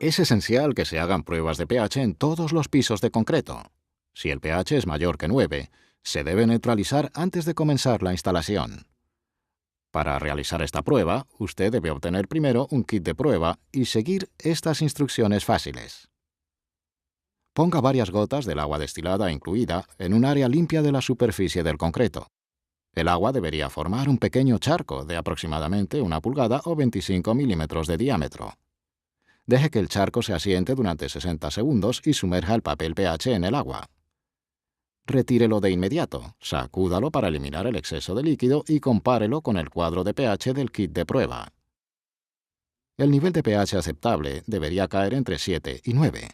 Es esencial que se hagan pruebas de pH en todos los pisos de concreto. Si el pH es mayor que 9, se debe neutralizar antes de comenzar la instalación. Para realizar esta prueba, usted debe obtener primero un kit de prueba y seguir estas instrucciones fáciles. Ponga varias gotas del agua destilada incluida en un área limpia de la superficie del concreto. El agua debería formar un pequeño charco de aproximadamente 1 pulgada o 25 milímetros de diámetro. Deje que el charco se asiente durante 60 segundos y sumerja el papel pH en el agua. Retírelo de inmediato, sacúdalo para eliminar el exceso de líquido y compárelo con el cuadro de pH del kit de prueba. El nivel de pH aceptable debería caer entre 7 y 9.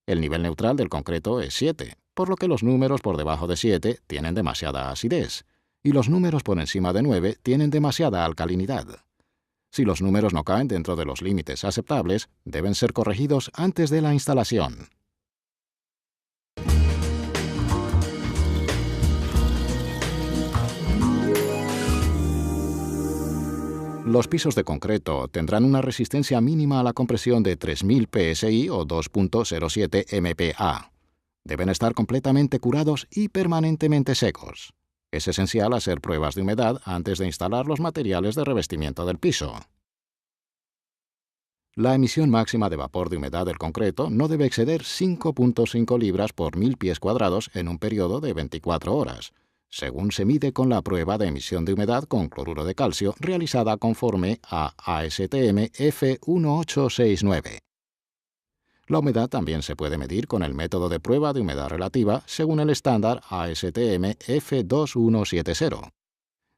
El nivel neutral del concreto es 7, por lo que los números por debajo de 7 tienen demasiada acidez, y los números por encima de 9 tienen demasiada alcalinidad. Si los números no caen dentro de los límites aceptables, deben ser corregidos antes de la instalación. Los pisos de concreto tendrán una resistencia mínima a la compresión de 3000 psi o 2.07 MPa. Deben estar completamente curados y permanentemente secos. Es esencial hacer pruebas de humedad antes de instalar los materiales de revestimiento del piso. La emisión máxima de vapor de humedad del concreto no debe exceder 5.5 libras por 1000 pies cuadrados en un periodo de 24 horas, según se mide con la prueba de emisión de humedad con cloruro de calcio realizada conforme a ASTM F1869. La humedad también se puede medir con el método de prueba de humedad relativa según el estándar ASTM F2170.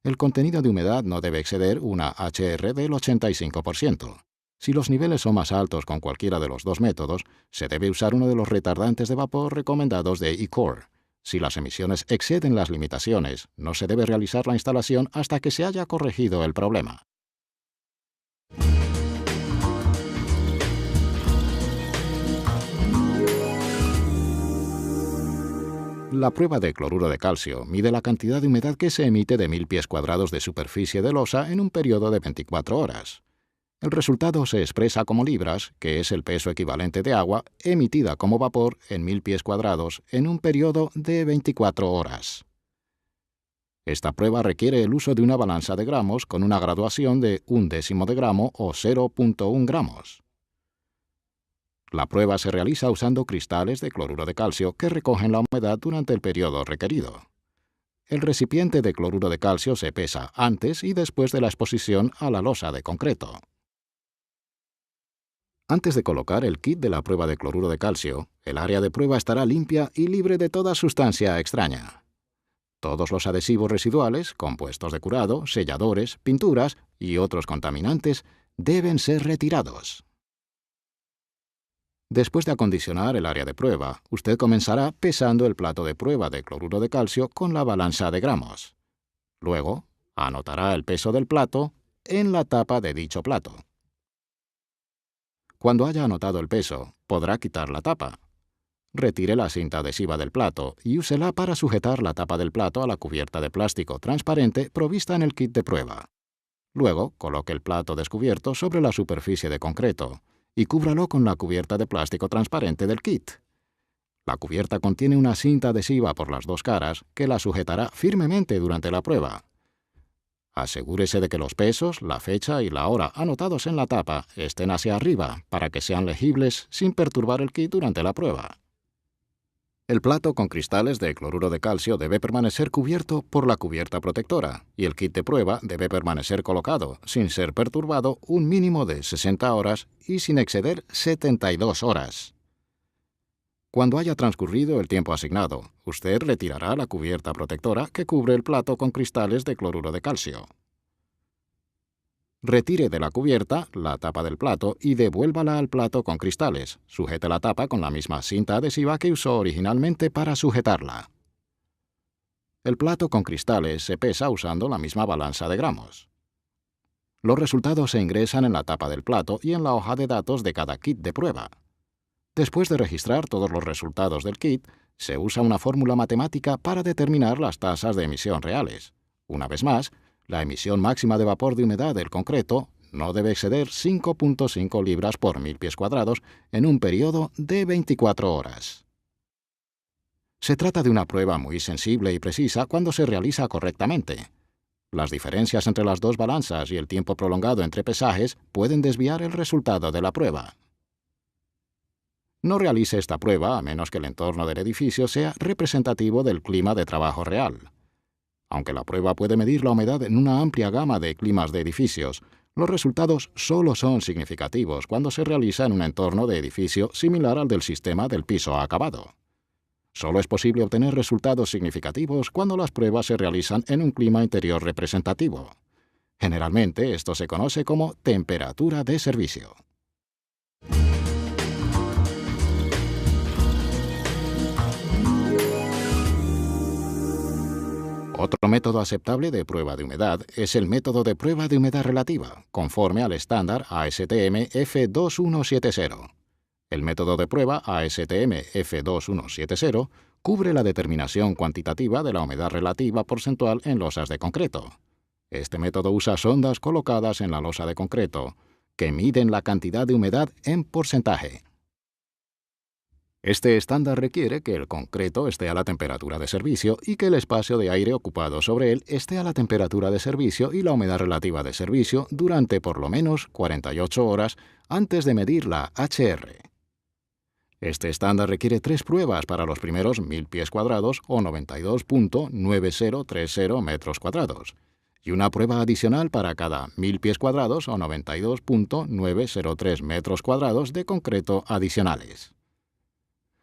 El contenido de humedad no debe exceder una HR del 85%. Si los niveles son más altos con cualquiera de los dos métodos, se debe usar uno de los retardantes de vapor recomendados de ECOR. Si las emisiones exceden las limitaciones, no se debe realizar la instalación hasta que se haya corregido el problema. La prueba de cloruro de calcio mide la cantidad de humedad que se emite de 1000 pies cuadrados de superficie de losa en un periodo de 24 horas. El resultado se expresa como libras, que es el peso equivalente de agua emitida como vapor en 1000 pies cuadrados en un periodo de 24 horas. Esta prueba requiere el uso de una balanza de gramos con una graduación de 1/10 de gramo o 0.1 gramos. La prueba se realiza usando cristales de cloruro de calcio que recogen la humedad durante el periodo requerido. El recipiente de cloruro de calcio se pesa antes y después de la exposición a la losa de concreto. Antes de colocar el kit de la prueba de cloruro de calcio, el área de prueba estará limpia y libre de toda sustancia extraña. Todos los adhesivos residuales, compuestos de curado, selladores, pinturas y otros contaminantes deben ser retirados. Después de acondicionar el área de prueba, usted comenzará pesando el plato de prueba de cloruro de calcio con la balanza de gramos. Luego, anotará el peso del plato en la tapa de dicho plato. Cuando haya anotado el peso, podrá quitar la tapa. Retire la cinta adhesiva del plato y úsela para sujetar la tapa del plato a la cubierta de plástico transparente provista en el kit de prueba. Luego, coloque el plato descubierto sobre la superficie de concreto y cúbralo con la cubierta de plástico transparente del kit. La cubierta contiene una cinta adhesiva por las dos caras que la sujetará firmemente durante la prueba. Asegúrese de que los pesos, la fecha y la hora anotados en la tapa estén hacia arriba para que sean legibles sin perturbar el kit durante la prueba. El plato con cristales de cloruro de calcio debe permanecer cubierto por la cubierta protectora y el kit de prueba debe permanecer colocado sin ser perturbado un mínimo de 60 horas y sin exceder 72 horas. Cuando haya transcurrido el tiempo asignado, usted retirará la cubierta protectora que cubre el plato con cristales de cloruro de calcio. Retire de la cubierta la tapa del plato y devuélvala al plato con cristales. Sujete la tapa con la misma cinta adhesiva que usó originalmente para sujetarla. El plato con cristales se pesa usando la misma balanza de gramos. Los resultados se ingresan en la tapa del plato y en la hoja de datos de cada kit de prueba. Después de registrar todos los resultados del kit, se usa una fórmula matemática para determinar las tasas de emisión reales. Una vez más, la emisión máxima de vapor de humedad del concreto no debe exceder 5.5 libras por 1000 pies cuadrados en un periodo de 24 horas. Se trata de una prueba muy sensible y precisa cuando se realiza correctamente. Las diferencias entre las dos balanzas y el tiempo prolongado entre pesajes pueden desviar el resultado de la prueba. No realice esta prueba a menos que el entorno del edificio sea representativo del clima de trabajo real. Aunque la prueba puede medir la humedad en una amplia gama de climas de edificios, los resultados solo son significativos cuando se realiza en un entorno de edificio similar al del sistema del piso acabado. Solo es posible obtener resultados significativos cuando las pruebas se realizan en un clima interior representativo. Generalmente, esto se conoce como temperatura de servicio. Otro método aceptable de prueba de humedad es el método de prueba de humedad relativa, conforme al estándar ASTM F2170. El método de prueba ASTM F2170 cubre la determinación cuantitativa de la humedad relativa porcentual en losas de concreto. Este método usa sondas colocadas en la losa de concreto, que miden la cantidad de humedad en porcentaje. Este estándar requiere que el concreto esté a la temperatura de servicio y que el espacio de aire ocupado sobre él esté a la temperatura de servicio y la humedad relativa de servicio durante por lo menos 48 horas antes de medir la HR. Este estándar requiere 3 pruebas para los primeros 1000 pies cuadrados o 92.9030 metros cuadrados, y una prueba adicional para cada 1000 pies cuadrados o 92.903 metros cuadrados de concreto adicionales.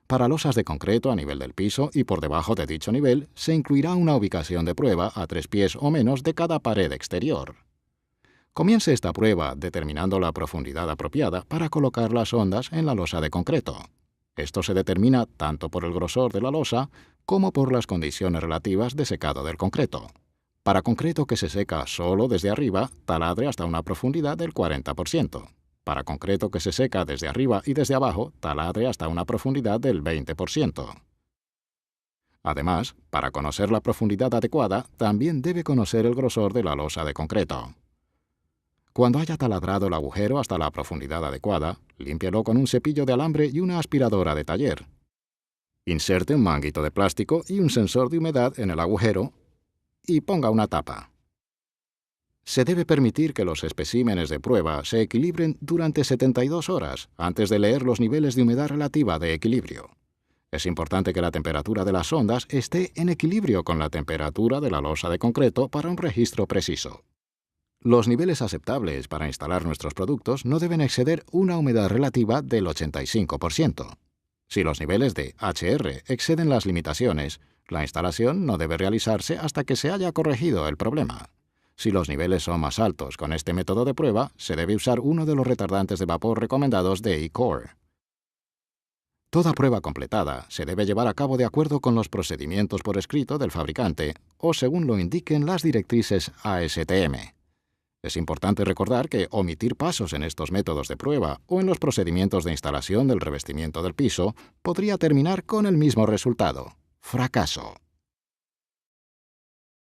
Para losas de concreto a nivel del piso y por debajo de dicho nivel, se incluirá una ubicación de prueba a 3 pies o menos de cada pared exterior. Comience esta prueba determinando la profundidad apropiada para colocar las sondas en la losa de concreto. Esto se determina tanto por el grosor de la losa como por las condiciones relativas de secado del concreto. Para concreto que se seca solo desde arriba, taladre hasta una profundidad del 40%. Para concreto que se seca desde arriba y desde abajo, taladre hasta una profundidad del 20%. Además, para conocer la profundidad adecuada, también debe conocer el grosor de la losa de concreto. Cuando haya taladrado el agujero hasta la profundidad adecuada, límpielo con un cepillo de alambre y una aspiradora de taller. Inserte un manguito de plástico y un sensor de humedad en el agujero y ponga una tapa. Se debe permitir que los especímenes de prueba se equilibren durante 72 horas antes de leer los niveles de humedad relativa de equilibrio. Es importante que la temperatura de las sondas esté en equilibrio con la temperatura de la losa de concreto para un registro preciso. Los niveles aceptables para instalar nuestros productos no deben exceder una humedad relativa del 85%. Si los niveles de HR exceden las limitaciones, la instalación no debe realizarse hasta que se haya corregido el problema. Si los niveles son más altos con este método de prueba, se debe usar uno de los retardantes de vapor recomendados de E-Core. Toda prueba completada se debe llevar a cabo de acuerdo con los procedimientos por escrito del fabricante o según lo indiquen las directrices ASTM. Es importante recordar que omitir pasos en estos métodos de prueba o en los procedimientos de instalación del revestimiento del piso podría terminar con el mismo resultado: fracaso.